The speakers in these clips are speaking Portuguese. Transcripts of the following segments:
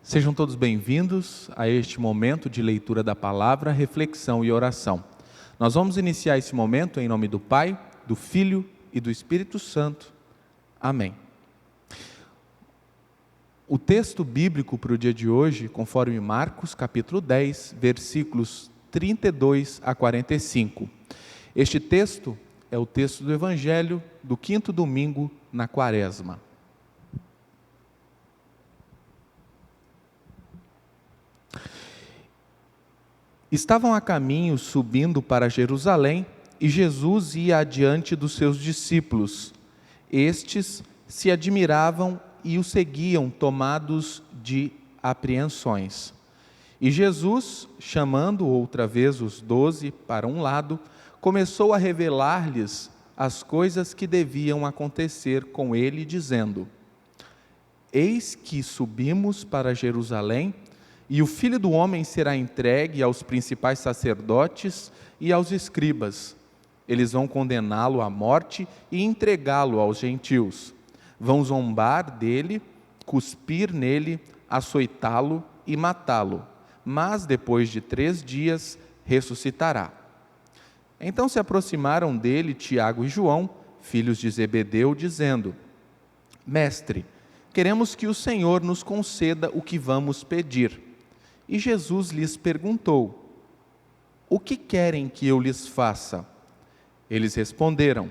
Sejam todos bem-vindos a este momento de leitura da palavra, reflexão e oração. Nós vamos iniciar esse momento em nome do Pai, do Filho e do Espírito Santo. Amém. O texto bíblico para o dia de hoje, conforme Marcos, capítulo 10, versículos 32 a 45. Este texto é o texto do Evangelho do quinto domingo na Quaresma. Estavam a caminho subindo para Jerusalém e Jesus ia adiante dos seus discípulos. Estes se admiravam e o seguiam, tomados de apreensões. E Jesus, chamando outra vez os 12 para um lado, começou a revelar-lhes as coisas que deviam acontecer com ele, dizendo: Eis que subimos para Jerusalém, e o Filho do Homem será entregue aos principais sacerdotes e aos escribas. Eles vão condená-lo à morte e entregá-lo aos gentios. Vão zombar dele, cuspir nele, açoitá-lo e matá-lo. Mas depois de 3 dias ressuscitará. Então se aproximaram dele Tiago e João, filhos de Zebedeu, dizendo: Mestre, queremos que o Senhor nos conceda o que vamos pedir. E Jesus lhes perguntou: O que querem que eu lhes faça? Eles responderam: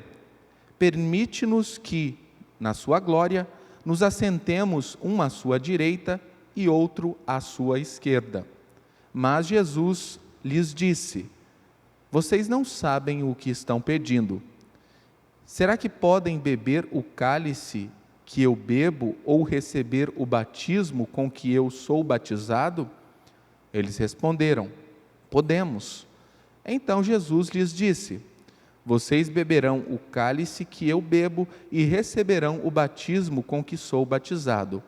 Permite-nos que, na sua glória, nos assentemos um à sua direita e outro à sua esquerda. Mas Jesus lhes disse: Vocês não sabem o que estão pedindo. Será que podem beber o cálice que eu bebo ou receber o batismo com que eu sou batizado? Eles responderam: Podemos. Então Jesus lhes disse: Vocês beberão o cálice que eu bebo e receberão o batismo com que sou batizado.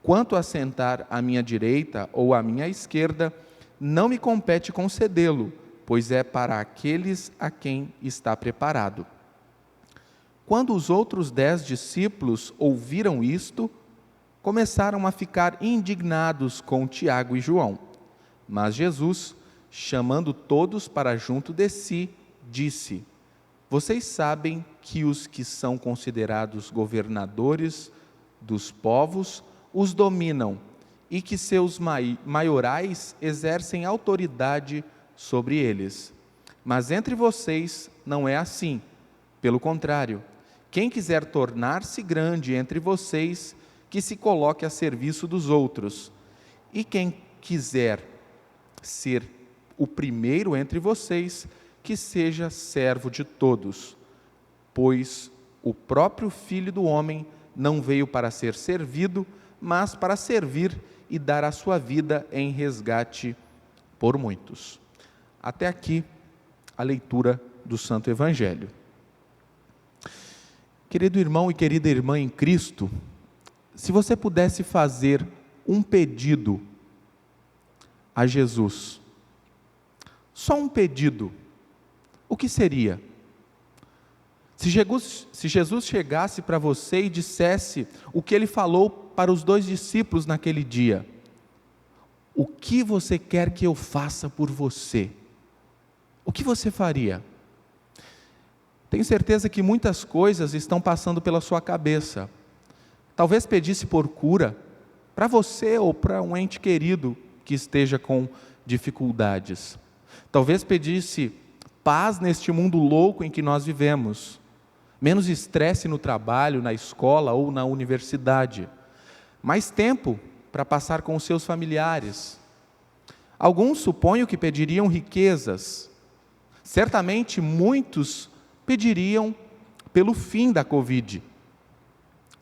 Quanto a sentar à minha direita ou à minha esquerda, não me compete concedê-lo, pois é para aqueles a quem está preparado. Quando os outros 10 discípulos ouviram isto, começaram a ficar indignados com Tiago e João. Mas Jesus, chamando todos para junto de si, disse: Vocês sabem que os que são considerados governadores dos povos os dominam e que seus maiorais exercem autoridade sobre eles. Mas entre vocês não é assim. Pelo contrário, quem quiser tornar-se grande entre vocês, que se coloque a serviço dos outros. E quem quiser ser o primeiro entre vocês, que seja servo de todos. Pois o próprio Filho do Homem não veio para ser servido, mas para servir e dar a sua vida em resgate por muitos. Até aqui a leitura do Santo Evangelho. Querido irmão e querida irmã em Cristo, se você pudesse fazer um pedido a Jesus, só um pedido, o que seria? Se Jesus chegasse para você e dissesse o que ele falou para os 2 discípulos naquele dia: O que você quer que eu faça por você? O que você faria? Tenho certeza que muitas coisas estão passando pela sua cabeça. Talvez pedisse por cura para você ou para um ente querido que esteja com dificuldades. Talvez pedisse paz neste mundo louco em que nós vivemos, menos estresse no trabalho, na escola ou na universidade, mais tempo para passar com os seus familiares. Alguns suponho que pediriam riquezas. Certamente muitos pediriam pelo fim da Covid.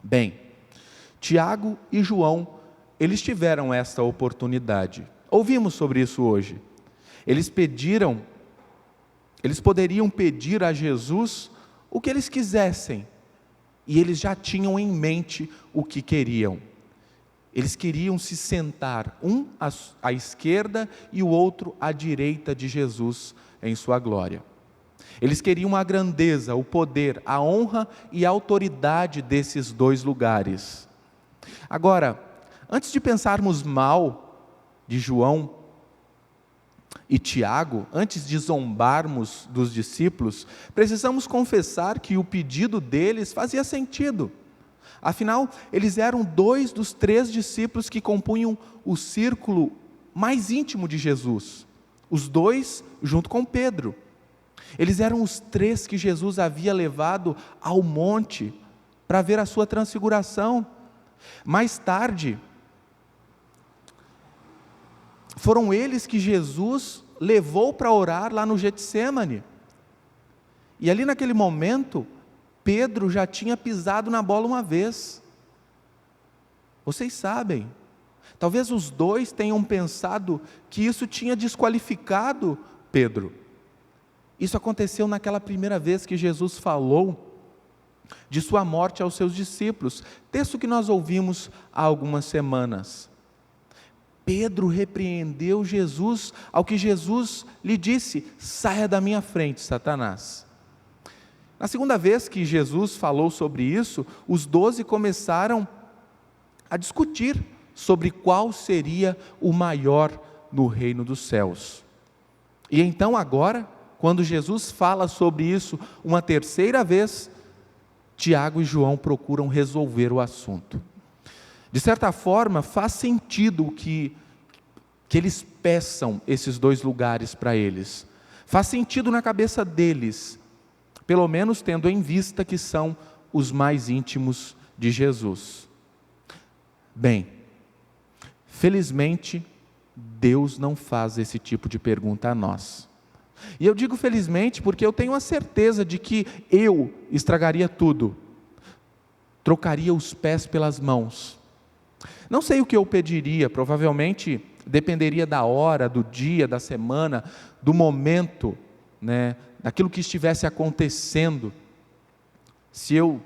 Bem, Tiago e João, eles tiveram esta oportunidade. Ouvimos sobre isso hoje. Eles poderiam pedir a Jesus o que eles quisessem, e eles já tinham em mente o que queriam. Eles queriam se sentar, um à esquerda e o outro à direita de Jesus em sua glória. Eles queriam a grandeza, o poder, a honra e a autoridade desses 2 lugares. Agora, Antes de pensarmos mal de João e Tiago, antes de zombarmos dos discípulos, precisamos confessar que o pedido deles fazia sentido. Afinal, eles eram 2 dos 3 discípulos que compunham o círculo mais íntimo de Jesus. Os 2 junto com Pedro. Eles eram os 3 que Jesus havia levado ao monte para ver a sua transfiguração. Mais tarde, foram eles que Jesus levou para orar lá no Getsêmani. E ali naquele momento, Pedro já tinha pisado na bola uma vez. Vocês sabem, talvez os 2 tenham pensado que isso tinha desqualificado Pedro. Isso aconteceu naquela primeira vez que Jesus falou de sua morte aos seus discípulos, texto que nós ouvimos há algumas semanas. Pedro repreendeu Jesus, ao que Jesus lhe disse: saia da minha frente, Satanás. Na segunda vez que Jesus falou sobre isso, os 12 começaram a discutir sobre qual seria o maior no reino dos céus. E então agora, quando Jesus fala sobre isso uma terceira vez, Tiago e João procuram resolver o assunto. De certa forma, faz sentido que eles peçam esses 2 lugares para eles. Faz sentido na cabeça deles, pelo menos tendo em vista que são os mais íntimos de Jesus. Bem, felizmente, Deus não faz esse tipo de pergunta a nós. E eu digo felizmente porque eu tenho a certeza de que eu estragaria tudo, trocaria os pés pelas mãos. Não sei o que eu pediria, provavelmente dependeria da hora, do dia, da semana, do momento, daquilo que estivesse acontecendo. Se eu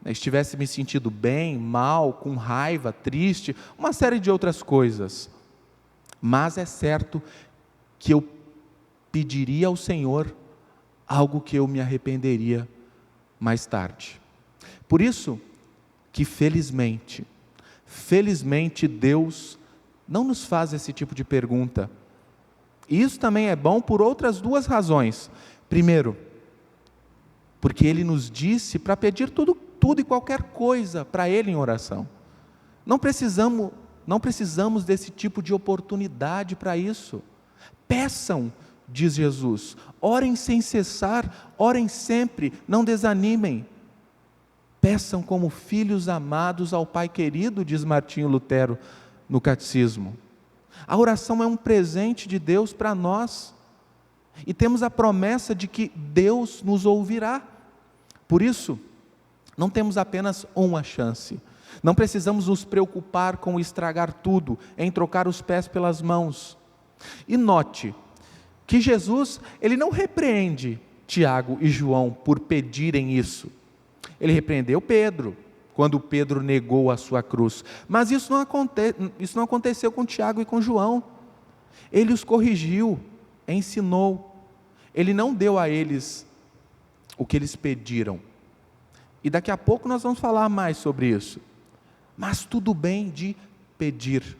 estivesse me sentindo bem, mal, com raiva, triste, uma série de outras coisas. Mas é certo que eu pediria ao Senhor algo que eu me arrependeria mais tarde. Por isso que felizmente Deus não nos faz esse tipo de pergunta. E isso também é bom por outras 2 razões. Primeiro, porque Ele nos disse para pedir tudo e qualquer coisa para Ele em oração. Não precisamos desse tipo de oportunidade para isso. Peçam, diz Jesus, orem sem cessar, orem sempre, não desanimem. Peçam como filhos amados ao Pai querido, diz Martinho Lutero no Catecismo. A oração é um presente de Deus para nós, e temos a promessa de que Deus nos ouvirá. Por isso, não temos apenas uma chance, não precisamos nos preocupar com estragar tudo, em trocar os pés pelas mãos. E note que Jesus, Ele não repreende Tiago e João por pedirem isso. Ele repreendeu Pedro, quando Pedro negou a sua cruz. Mas isso não aconteceu com Tiago e com João. Ele os corrigiu, ensinou. Ele não deu a eles o que eles pediram. E daqui a pouco nós vamos falar mais sobre isso. Mas tudo bem de pedir.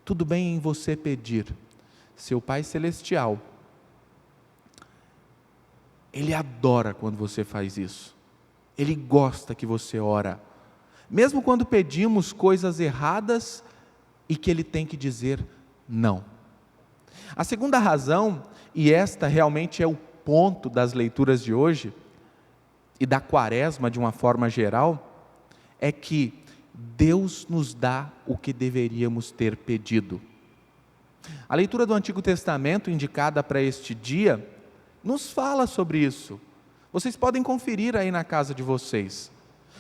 Tudo bem em você pedir. Seu Pai Celestial, Ele adora quando você faz isso. Ele gosta que você ora. Mesmo quando pedimos coisas erradas e que Ele tem que dizer não. A segunda razão, e esta realmente é o ponto das leituras de hoje, e da quaresma de uma forma geral, é que Deus nos dá o que deveríamos ter pedido. A leitura do Antigo Testamento, indicada para este dia, nos fala sobre isso. Vocês podem conferir aí na casa de vocês.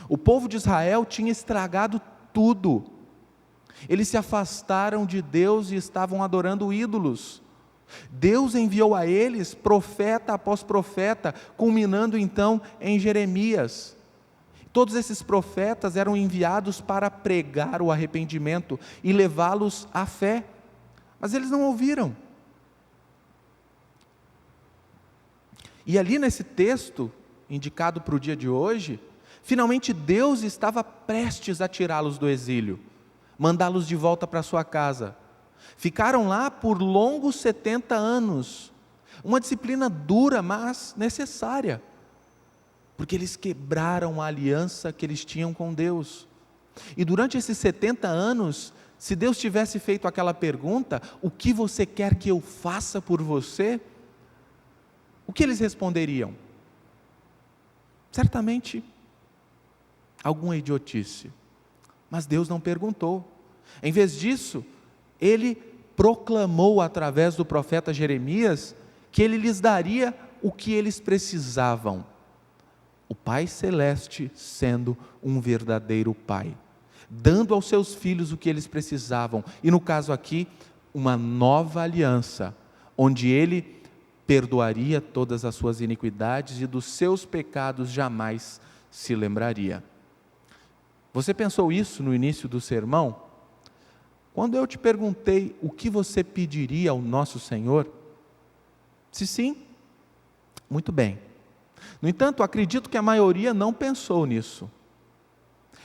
O povo de Israel tinha estragado tudo. Eles se afastaram de Deus e estavam adorando ídolos. Deus enviou a eles profeta após profeta, culminando então em Jeremias. Todos esses profetas eram enviados para pregar o arrependimento e levá-los à fé, mas eles não ouviram. E ali nesse texto, indicado para o dia de hoje, finalmente Deus estava prestes a tirá-los do exílio, mandá-los de volta para sua casa. Ficaram lá por longos 70 anos, uma disciplina dura, mas necessária, porque eles quebraram a aliança que eles tinham com Deus. E durante esses 70 anos, se Deus tivesse feito aquela pergunta: o que você quer que eu faça por você? O que eles responderiam? Certamente alguma idiotice. Mas Deus não perguntou. Em vez disso, Ele proclamou através do profeta Jeremias que Ele lhes daria o que eles precisavam. O Pai Celeste sendo um verdadeiro Pai, dando aos seus filhos o que eles precisavam. E no caso aqui, uma nova aliança, onde Ele perdoaria todas as suas iniquidades e dos seus pecados jamais se lembraria. Você pensou isso no início do sermão? Quando eu te perguntei o que você pediria ao nosso Senhor? Se sim, muito bem. No entanto, acredito que a maioria não pensou nisso.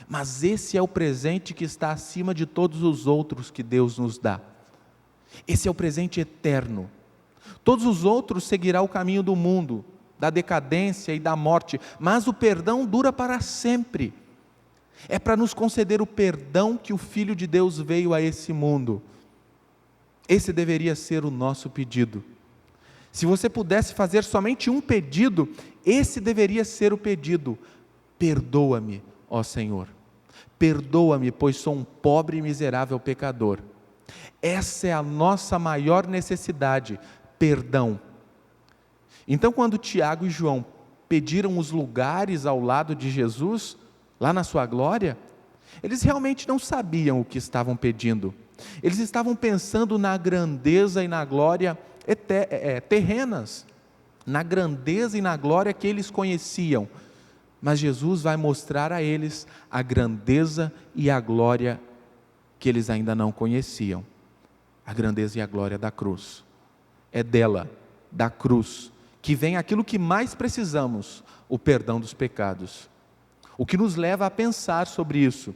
Mas esse é o presente que está acima de todos os outros que Deus nos dá. Esse é o presente eterno. Todos os outros seguirão o caminho do mundo, da decadência e da morte, mas o perdão dura para sempre. É para nos conceder o perdão que o Filho de Deus veio a esse mundo. Esse deveria ser o nosso pedido. Se você pudesse fazer somente um pedido, esse deveria ser o pedido: perdoa-me, ó Senhor. Perdoa-me, pois sou um pobre e miserável pecador. Essa é a nossa maior necessidade, perdão. Então, quando Tiago e João pediram os lugares ao lado de Jesus, lá na sua glória, eles realmente não sabiam o que estavam pedindo. Eles estavam pensando na grandeza e na glória terrenas, na grandeza e na glória que eles conheciam. Mas Jesus vai mostrar a eles a grandeza e a glória que eles ainda não conheciam. A grandeza e a glória da cruz. É dela, da cruz, que vem aquilo que mais precisamos, o perdão dos pecados. O que nos leva a pensar sobre isso,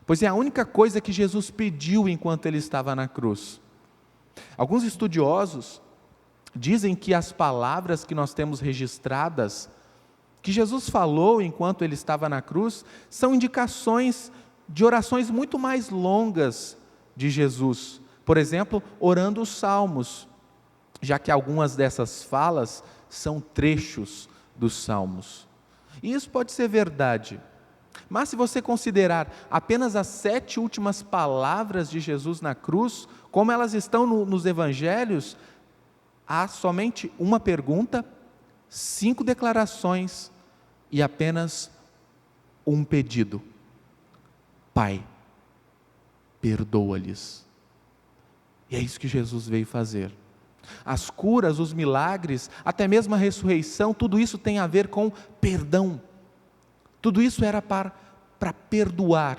pois é a única coisa que Jesus pediu enquanto Ele estava na cruz. Alguns estudiosos dizem que as palavras que nós temos registradas, que Jesus falou enquanto Ele estava na cruz, são indicações de orações muito mais longas de Jesus. Por exemplo, orando os salmos, já que algumas dessas falas são trechos dos salmos. E isso pode ser verdade, mas se você considerar apenas as 7 últimas palavras de Jesus na cruz, como elas estão nos evangelhos, há somente uma pergunta, 5 declarações e apenas um pedido: Pai, perdoa-lhes. E é isso que Jesus veio fazer. As curas, os milagres, até mesmo a ressurreição, tudo isso tem a ver com perdão. Tudo isso era para perdoar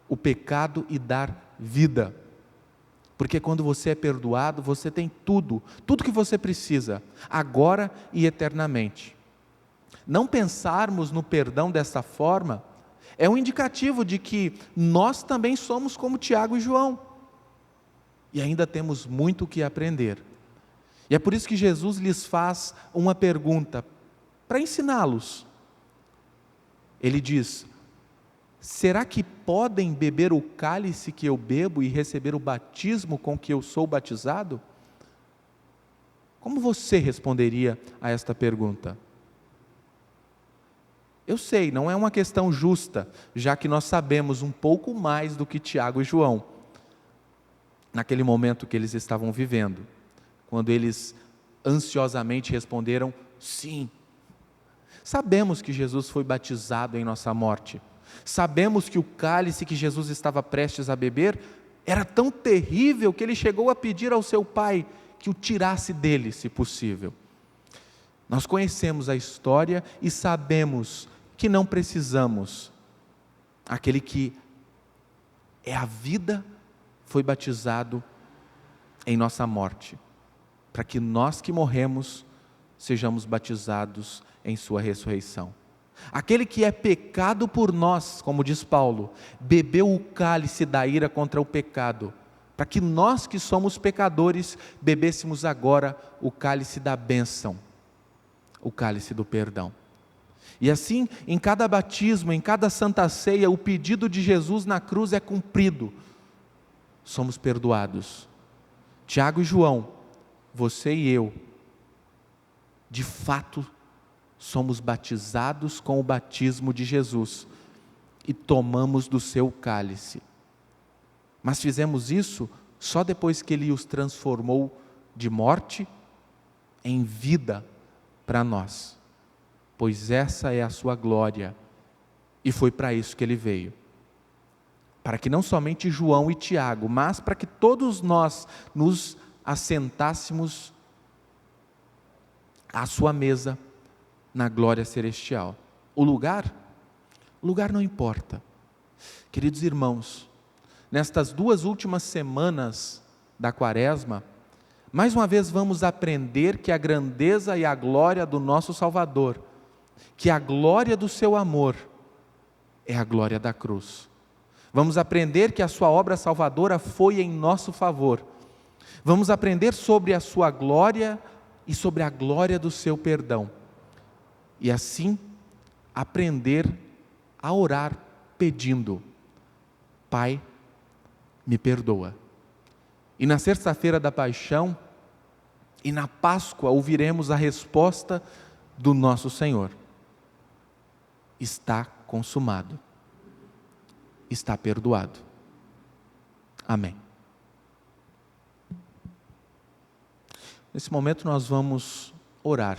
o pecado e dar vida. Porque quando você é perdoado, você tem tudo que você precisa, agora e eternamente. Não pensarmos no perdão dessa forma é um indicativo de que nós também somos como Tiago e João. E ainda temos muito o que aprender. E é por isso que Jesus lhes faz uma pergunta, para ensiná-los. Ele diz: será que podem beber o cálice que eu bebo e receber o batismo com que eu sou batizado? Como você responderia a esta pergunta? Eu sei, não é uma questão justa, já que nós sabemos um pouco mais do que Tiago e João, naquele momento que eles estavam vivendo, quando eles ansiosamente responderam sim. Sabemos que Jesus foi batizado em nossa morte, sabemos que o cálice que Jesus estava prestes a beber era tão terrível que ele chegou a pedir ao seu pai que o tirasse dele, se possível. Nós conhecemos a história e sabemos que não precisamos. Aquele que é a vida foi batizado em nossa morte, para que nós que morremos sejamos batizados em sua ressurreição. Aquele que é pecado por nós, como diz Paulo, bebeu o cálice da ira contra o pecado, para que nós que somos pecadores, bebêssemos agora o cálice da bênção, o cálice do perdão. E assim, em cada batismo, em cada santa ceia, o pedido de Jesus na cruz é cumprido. Somos perdoados. Tiago e João, você e eu, de fato, somos batizados com o batismo de Jesus e tomamos do seu cálice. Mas fizemos isso só depois que Ele os transformou de morte em vida para nós, pois essa é a sua glória, e foi para isso que Ele veio. Para que não somente João e Tiago, mas para que todos nós nos assentássemos à sua mesa na glória celestial. O lugar não importa. Queridos irmãos, nestas 2 últimas semanas da Quaresma, mais uma vez vamos aprender que a grandeza e a glória do nosso Salvador, que a glória do seu amor é a glória da cruz. Vamos aprender que a sua obra salvadora foi em nosso favor. Vamos aprender sobre a sua glória e sobre a glória do seu perdão. E assim, aprender a orar pedindo: Pai, me perdoa. E na sexta-feira da paixão e na Páscoa ouviremos a resposta do nosso Senhor: está consumado, está perdoado. Amém. Nesse momento nós vamos orar.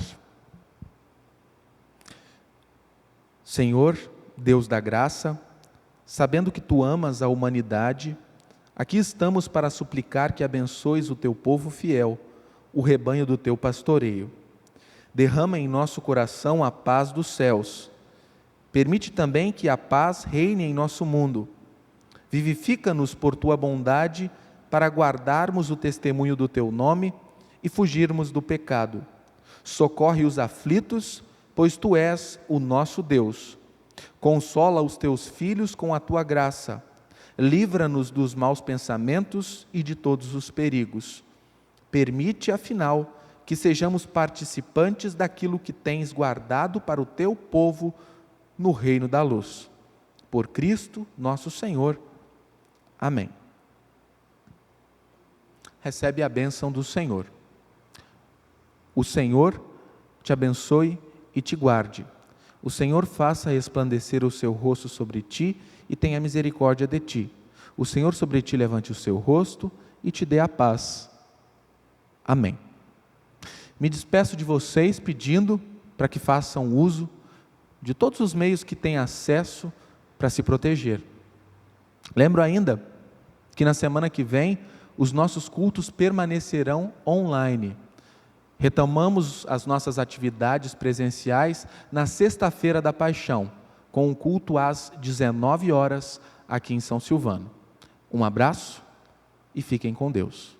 Senhor, Deus da graça, sabendo que Tu amas a humanidade, aqui estamos para suplicar que abençoes o Teu povo fiel, o rebanho do Teu pastoreio. Derrama em nosso coração a paz dos céus. Permite também que a paz reine em nosso mundo. Vivifica-nos por Tua bondade para guardarmos o testemunho do Teu nome e fugirmos do pecado. Socorre os aflitos, pois Tu és o nosso Deus. Consola os Teus filhos com a Tua graça. Livra-nos dos maus pensamentos e de todos os perigos. Permite, afinal, que sejamos participantes daquilo que Tens guardado para o Teu povo no reino da luz. Por Cristo, nosso Senhor. Amém. Recebe a bênção do Senhor. O Senhor te abençoe e te guarde. O Senhor faça resplandecer o seu rosto sobre ti e tenha misericórdia de ti. O Senhor sobre ti levante o seu rosto e te dê a paz. Amém. Me despeço de vocês pedindo para que façam uso de todos os meios que têm acesso para se proteger. Lembro ainda que na semana que vem os nossos cultos permanecerão online. Retomamos as nossas atividades presenciais na sexta-feira da Paixão, com um culto às 19 horas aqui em São Silvano. Um abraço e fiquem com Deus.